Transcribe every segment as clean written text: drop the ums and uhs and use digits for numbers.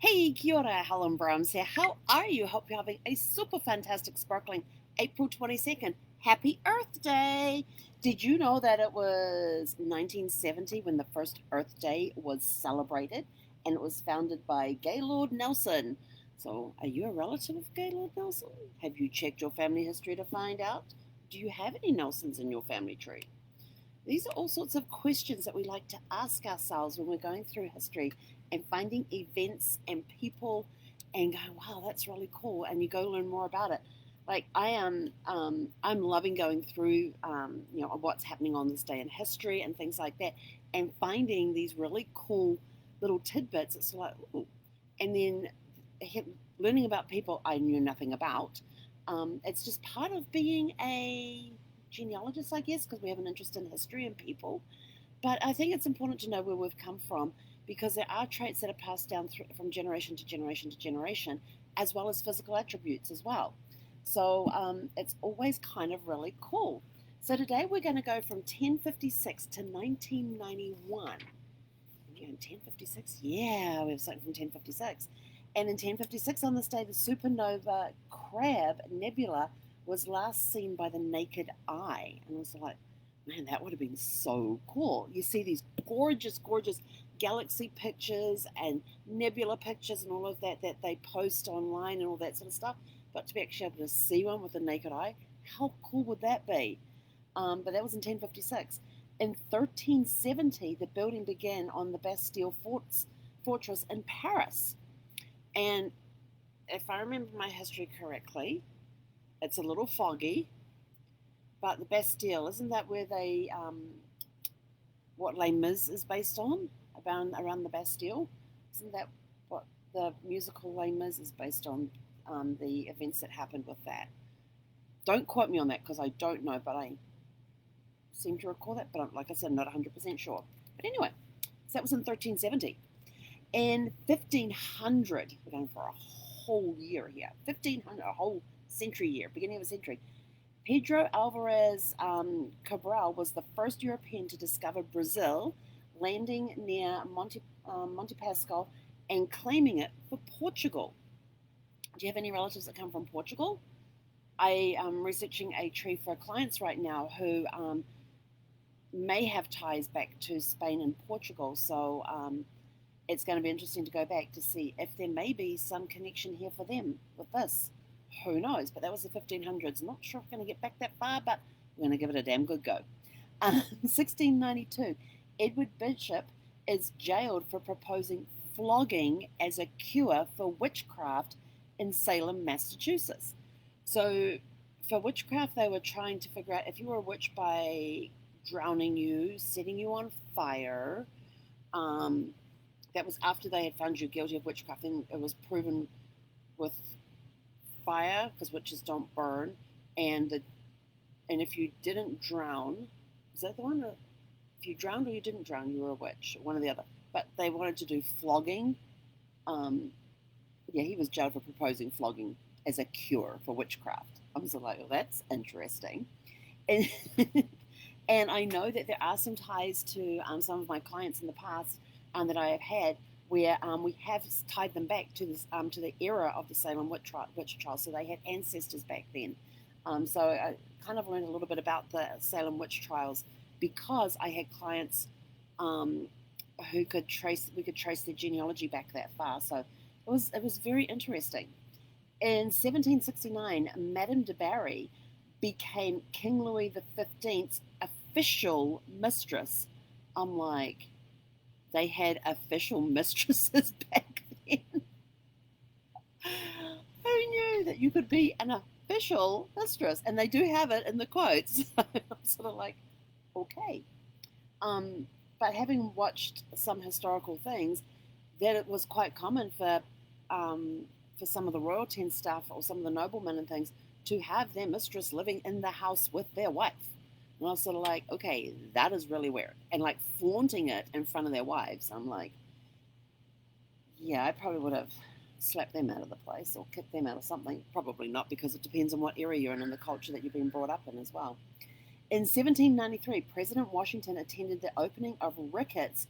Hey, kia ora, Helen Brahms here. How are you? Hope you're having a super fantastic, sparkling April 22nd. Happy Earth Day! Did you know that it was 1970 when the first Earth Day was celebrated? And it was founded by Gaylord Nelson. So, are you a relative of Gaylord Nelson? Have you checked your family history to find out? Do you have any Nelsons in your family tree? These are all sorts of questions that we like to ask ourselves when we're going through history and finding events and people and going, wow, that's really cool. And you go learn more about it. Like I am, I'm loving going through, what's happening on this day in history and things like that, and finding these really cool little tidbits. It's like, ooh. And then learning about people I knew nothing about. It's just part of being a genealogist, I guess, because we have an interest in history and people. But I think it's important to know where we've come from because there are traits that are passed down from generation to generation to generation, as well as physical attributes as well. So it's always kind of really cool. So today we're going to go from 1056 to 1991. 1056? Yeah, we have something from 1056. And in 1056, on this day, the supernova Crab Nebula was last seen by the naked eye. And I was like, man, that would have been so cool. You see these gorgeous, gorgeous galaxy pictures and nebula pictures and all of that that they post online and all that sort of stuff. But to be actually able to see one with the naked eye, how cool would that be? But that was in 1056. In 1370, the building began on the Bastille fortress in Paris. And if I remember my history correctly, it's a little foggy, but the Bastille, isn't that where what Les Mis is based on? Around the Bastille? Isn't that what the musical Les Mis is based on? The events that happened with that. Don't quote me on that because I don't know, but I seem to recall that. But like I said, I'm not 100% sure. But anyway, so that was in 1370. In 1500, we're going for a whole year here, 1500, a whole century year, beginning of a century. Pedro Alvarez Cabral was the first European to discover Brazil, landing near Monte Pascal and claiming it for Portugal. Do you have any relatives that come from Portugal? I am researching a tree for clients right now who may have ties back to Spain and Portugal, so it's going to be interesting to go back to see if there may be some connection here for them with this. Who knows? But that was the 1500s. Not sure if we're going to get back that far, but we're going to give it a damn good go. 1692, Edward Bishop is jailed for proposing flogging as a cure for witchcraft in Salem, Massachusetts. So, for witchcraft, they were trying to figure out if you were a witch by drowning you, setting you on fire. That was after they had found you guilty of witchcraft, and it was proven with fire because witches don't burn, and if you didn't drown, is that the one? If you drowned or you didn't drown, you were a witch, one or the other. But they wanted to do flogging. Yeah, he was jailed for proposing flogging as a cure for witchcraft. I was like, well, that's interesting. And, and I know that there are some ties to some of my clients in the past that I have had where we have tied them back to this to the era of the Salem witch trials. So they had ancestors back then. So I kind of learned a little bit about the Salem witch trials because I had clients who we could trace their genealogy back that far. So it was very interesting. In 1769, Madame de Barry became King Louis XV's official mistress. I'm like, they had official mistresses back then. Who knew that you could be an official mistress? And they do have it in the quotes. I'm sort of like, okay. But having watched some historical things, that it was quite common for some of the royalty and stuff, or some of the noblemen and things, to have their mistress living in the house with their wife. And I was sort of like, okay, that is really weird. And like flaunting it in front of their wives. I'm like, yeah, I probably would have slapped them out of the place or kicked them out of something. Probably not, because it depends on what area you're in and the culture that you've been brought up in as well. In 1793, President Washington attended the opening of Ricketts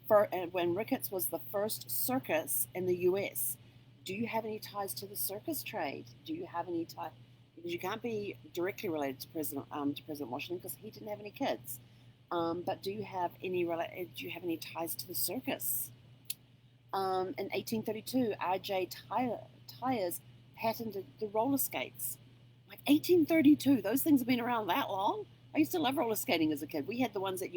when Ricketts was the first circus in the U.S. Do you have any ties to the circus trade? Do you have any ties? Because you can't be directly related to President Washington because he didn't have any kids. But do you have any ties to the circus? In 1832, R.J. Tires patented the roller skates. Like 1832, those things have been around that long. I used to love roller skating as a kid. We had the ones that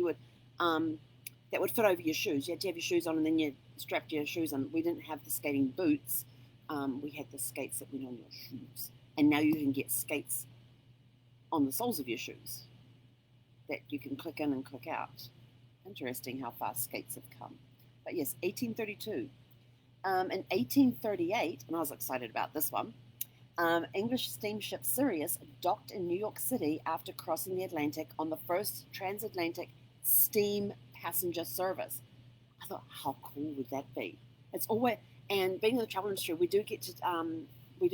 would fit over your shoes. You had to have your shoes on, and then you strapped your shoes on. We didn't have the skating boots. We had the skates that went on your shoes, and now you can get skates on the soles of your shoes that you can click in and click out. Interesting how fast skates have come. But yes, 1832. In 1838, and I was excited about this one, English steamship Sirius docked in New York City after crossing the Atlantic on the first transatlantic steam passenger service. I thought, how cool would that be? It's always, and being in the travel industry, we do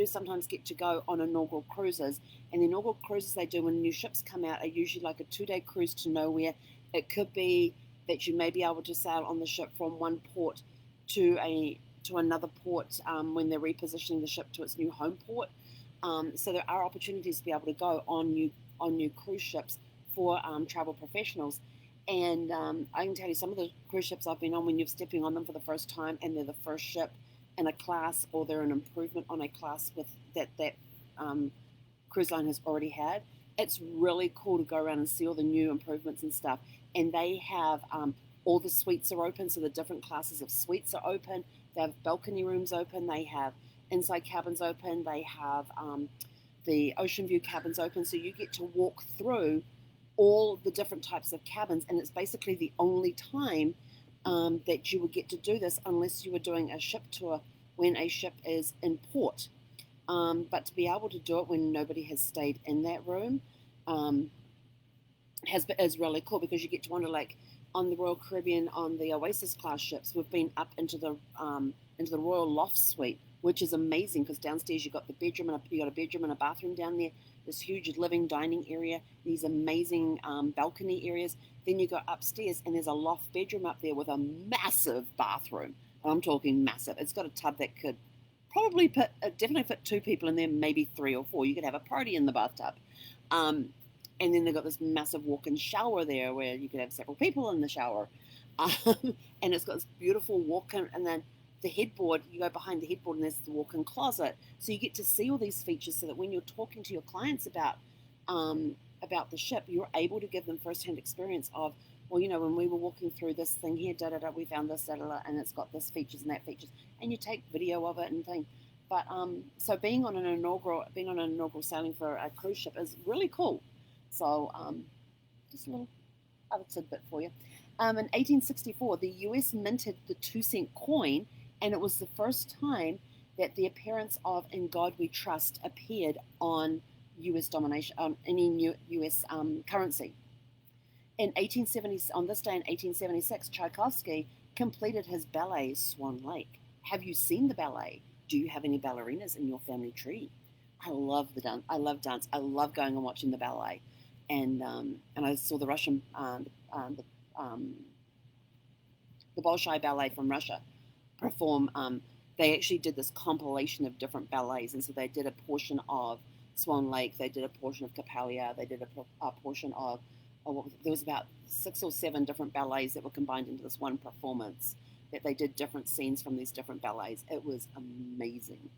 sometimes get to go on inaugural cruises, and the inaugural cruises they do when new ships come out are usually like a 2-day cruise to nowhere. It could be that you may be able to sail on the ship from one port to another port when they're repositioning the ship to its new home port. So there are opportunities to be able to go on new cruise ships for travel professionals. And I can tell you some of the cruise ships I've been on, when you're stepping on them for the first time and they're the first ship in a class, or they're an improvement on a class with that cruise line has already had, it's really cool to go around and see all the new improvements and stuff. And they have all the suites are open, so the different classes of suites are open. They have balcony rooms open. They have inside cabins open. They have the ocean view cabins open, so you get to walk through all the different types of cabins, and it's basically the only time that you would get to do this unless you were doing a ship tour when a ship is in port. But to be able to do it when nobody has stayed in that room is really cool, because you get to wander, like on the Royal Caribbean on the Oasis class ships. We've been up into the Royal Loft Suite, which is amazing because downstairs you got a bedroom and a bathroom down there. This huge living dining area, these amazing balcony areas. Then you go upstairs and there's a loft bedroom up there with a massive bathroom. I'm talking massive. It's got a tub that could definitely fit 2 people in there, maybe 3 or 4. You could have a party in the bathtub. And then they've got this massive walk-in shower there where you could have several people in the shower. And it's got this beautiful walk-in, and then the headboard, you go behind the headboard and there's the walk-in closet. So you get to see all these features so that when you're talking to your clients about the ship, you're able to give them first-hand experience of, well, when we were walking through this thing here, we found this, and it's got this features and that features. And you take video of it and things. But so being on an inaugural sailing for a cruise ship is really cool. So just a little other tidbit for you. In 1864, the U.S. minted the 2-cent coin, and it was the first time that the appearance of "In God We Trust" appeared on U.S. domination, on any new U.S. currency. On this day in 1876, Tchaikovsky completed his ballet Swan Lake. Have you seen the ballet? Do you have any ballerinas in your family tree? I love the dance. I love dance. I love going and watching the ballet. And I saw the Russian, the Bolshoi Ballet from Russia perform. They actually did this compilation of different ballets, and so they did a portion of Swan Lake, they did a portion of Capalia, they did a portion of, there was about 6 or 7 different ballets that were combined into this one performance, that they did different scenes from these different ballets. It was amazing.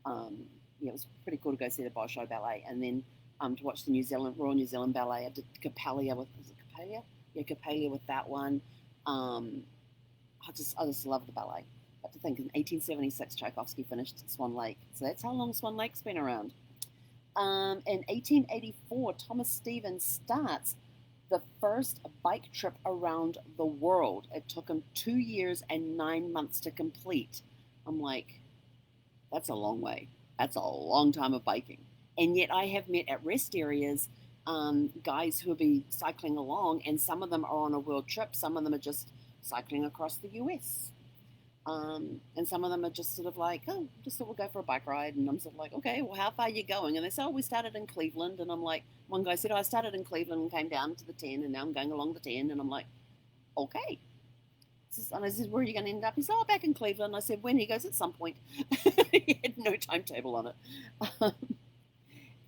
It was pretty cool to go see the Bolshoi Ballet, and then to watch the Royal New Zealand Ballet. I did Capalia with, was it Capalia? Yeah, Capalia with that one. I just love the ballet. But to think, in 1876, Tchaikovsky finished Swan Lake. So that's how long Swan Lake's been around. In 1884, Thomas Stevens starts the first bike trip around the world. It took him 2 years and 9 months to complete. I'm like, that's a long way. That's a long time of biking. And yet I have met at rest areas guys who will be cycling along, and some of them are on a world trip. Some of them are just cycling across the US. And some of them are just sort of like, oh, just thought we'll go for a bike ride. And I'm sort of like, okay, well, how far are you going? And they say, oh, we started in Cleveland. And I'm like, one guy said, oh, I started in Cleveland and came down to the 10, and now I'm going along the 10. And I'm like, okay. And I said, where are you going to end up? He said, oh, back in Cleveland. I said, when? He goes, at some point. He had no timetable on it.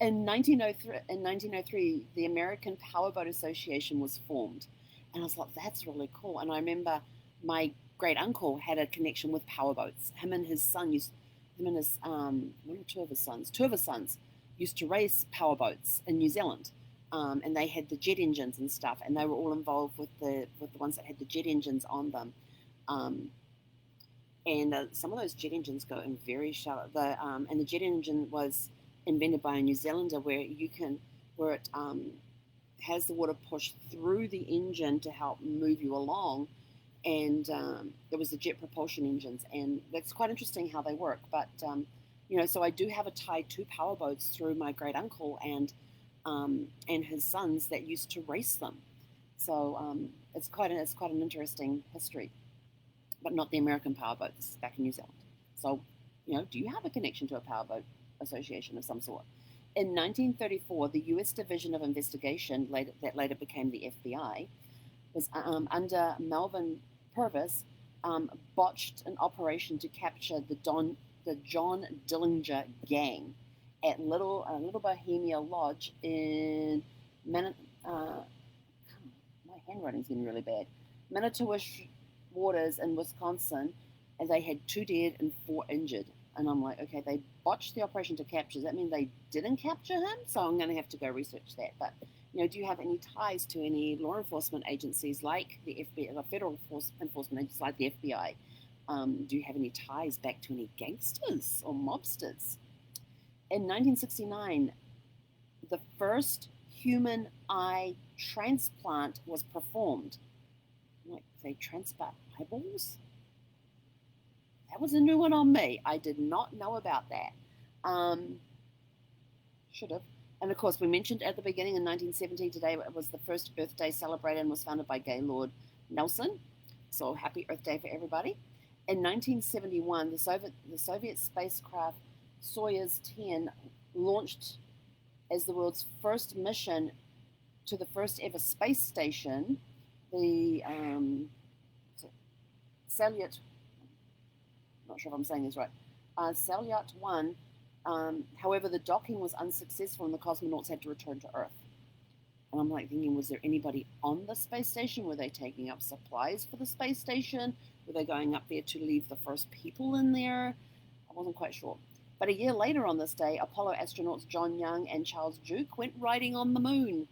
In 1903, the American Powerboat Association was formed. And I was like, that's really cool. And I remember my great uncle had a connection with powerboats. Him and his son used, him and his, one or two of his sons used to race powerboats in New Zealand. And they had the jet engines and stuff, and they were all involved with the ones that had the jet engines on them. Um, and some of those jet engines go in very shallow. And the jet engine was invented by a New Zealander, where it has the water pushed through the engine to help move you along, and there was the jet propulsion engines, and that's quite interesting how they work. But so I do have a tie to powerboats through my great uncle and his sons that used to race them. So it's quite an interesting history, but not the American powerboats back in New Zealand. So, do you have a connection to a powerboat association of some sort? In 1934, the U.S. Division of Investigation, that later became the FBI, was under Melvin Purvis, botched an operation to capture the John Dillinger gang at Little Bohemia Lodge in my handwriting's getting really bad. Manitowish waters in Wisconsin, and they had 2 dead and 4 injured. And I'm like, okay, they botched the operation to capture. Does that mean they didn't capture him? So I'm going to have to go research that. But do you have any ties to any law enforcement agencies like the FBI, the federal enforcement agencies like the FBI? Do you have any ties back to any gangsters or mobsters? In 1969, the first human eye transplant was performed. Like, they transplant eyeballs? That was a new one on me. I did not know about that. Should have. And of course, we mentioned at the beginning in 1970, today was the first Earth Day celebrated and was founded by Gaylord Nelson. So happy Earth Day for everybody. In 1971, the Soviet spacecraft Soyuz 10 launched as the world's first mission to the first ever space station, the Salyut. Not sure if I'm saying this right. Salyut 1. However, the docking was unsuccessful and the cosmonauts had to return to Earth. And I'm like thinking, was there anybody on the space station? Were they taking up supplies for the space station? Were they going up there to leave the first people in there? I wasn't quite sure. But a year later on this day, Apollo astronauts John Young and Charles Duke went riding on the moon.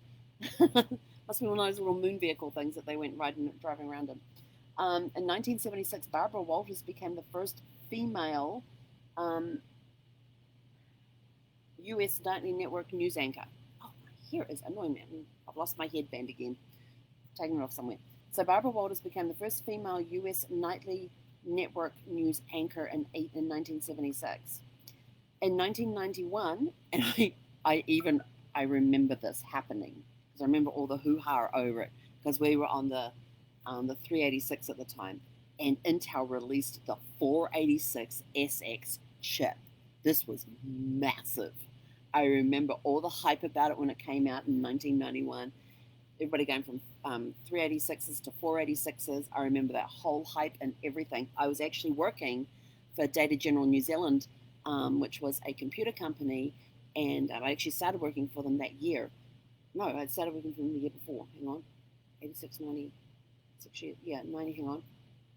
Must be one of those little moon vehicle things that they went driving around in. In 1976, Barbara Walters became the first female U.S. nightly network news anchor. Oh, my hair is annoying me. I've lost my headband again. Taking it off somewhere. So Barbara Walters became the first female U.S. nightly network news anchor in 1976. In 1991, and I remember this happening because I remember all the hoo-ha over it because we were on the 386 at the time, and Intel released the 486 SX chip. This was massive. I remember all the hype about it when it came out in 1991. Everybody going from 386s to 486s. I remember that whole hype and everything. I was actually working for Data General New Zealand, which was a computer company, and I actually started working for them that year. No, I started working for them the year before. Hang on. 86, 90, 6 years. Yeah, 90, hang on.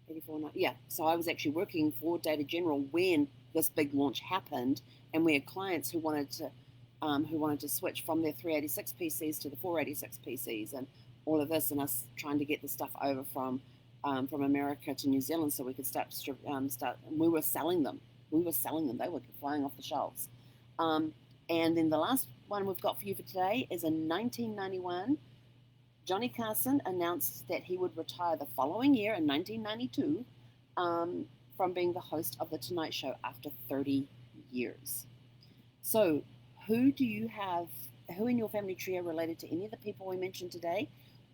84, 90. Yeah, so I was actually working for Data General when this big launch happened, and we had clients who wanted to switch from their 386 PCs to the 486 PCs, and all of this, and us trying to get the stuff over from America to New Zealand so we could start. And we were selling them. They were flying off the shelves. And then the last one we've got for you for today is in 1991. Johnny Carson announced that he would retire the following year in 1992 from being the host of The Tonight Show after 30 years. So, who in your family tree are related to any of the people we mentioned today,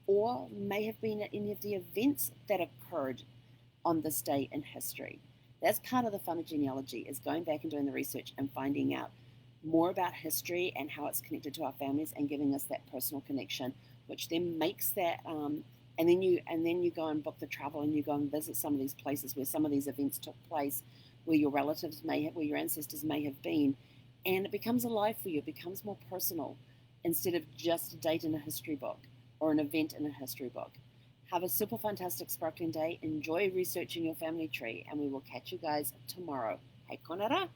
or may have been at any of the events that occurred on this day in history? That's part of the fun of genealogy, is going back and doing the research and finding out more about history and how it's connected to our families and giving us that personal connection, which then makes that And then you go and book the travel, and you go and visit some of these places where some of these events took place, where your relatives may have, where your ancestors may have been, and it becomes alive for you. It becomes more personal instead of just a date in a history book or an event in a history book. Have a super fantastic sparkling day. Enjoy researching your family tree, and we will catch you guys tomorrow. Hei konara.